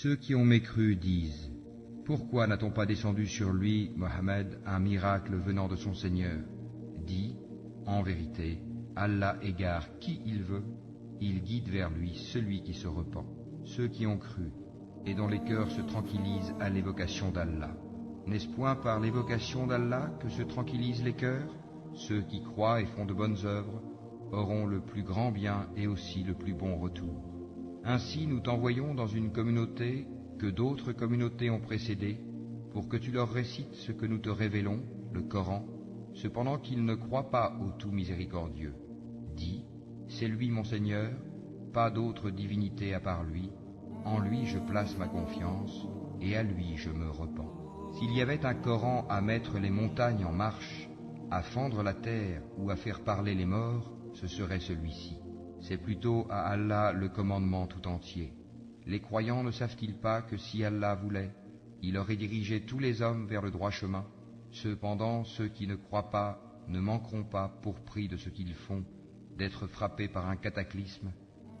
Ceux qui ont mécru disent: Pourquoi n'a-t-on pas descendu sur lui, Mohammed, un miracle venant de son Seigneur? Dis: En vérité, Allah égare qui il veut, il guide vers lui celui qui se repent. Ceux qui ont cru et dont les cœurs se tranquillisent à l'évocation d'Allah. N'est-ce point par l'évocation d'Allah que se tranquillisent les cœurs? Ceux qui croient et font de bonnes œuvres auront le plus grand bien et aussi le plus bon retour. Ainsi nous t'envoyons dans une communauté que d'autres communautés ont précédée, pour que tu leur récites ce que nous te révélons, le Coran, cependant qu'ils ne croient pas au tout miséricordieux. Dis: C'est lui mon Seigneur, pas d'autre divinité à part lui, en lui je place ma confiance, et à lui je me repens. S'il y avait un Coran à mettre les montagnes en marche, à fendre la terre ou à faire parler les morts, ce serait celui-ci. C'est plutôt à Allah le commandement tout entier. Les croyants ne savent-ils pas que si Allah voulait, il aurait dirigé tous les hommes vers le droit chemin? Cependant, ceux qui ne croient pas ne manqueront pas, pour prix de ce qu'ils font, d'être frappés par un cataclysme,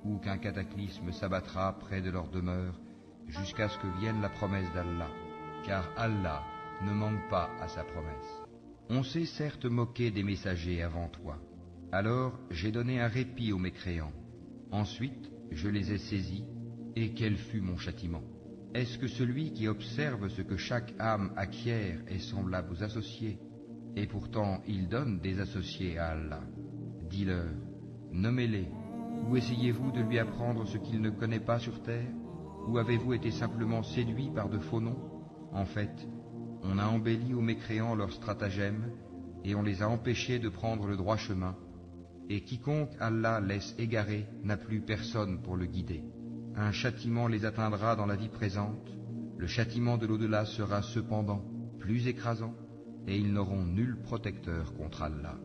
ou qu'un cataclysme s'abattra près de leur demeure, jusqu'à ce que vienne la promesse d'Allah, car Allah ne manque pas à sa promesse. On s'est certes moqué des messagers avant toi. Alors j'ai donné un répit aux mécréants. Ensuite, je les ai saisis, et quel fut mon châtiment? Est-ce que celui qui observe ce que chaque âme acquiert est semblable aux associés? Et pourtant, il donne des associés à Allah. Dis-leur: Nommez-les. Ou essayez-vous de lui apprendre ce qu'il ne connaît pas sur terre? Ou avez-vous été simplement séduit par de faux noms? En fait, on a embelli aux mécréants leurs stratagèmes, et on les a empêchés de prendre le droit chemin. Et quiconque Allah laisse égarer n'a plus personne pour le guider. Un châtiment les atteindra dans la vie présente, le châtiment de l'au-delà sera cependant plus écrasant, et ils n'auront nul protecteur contre Allah.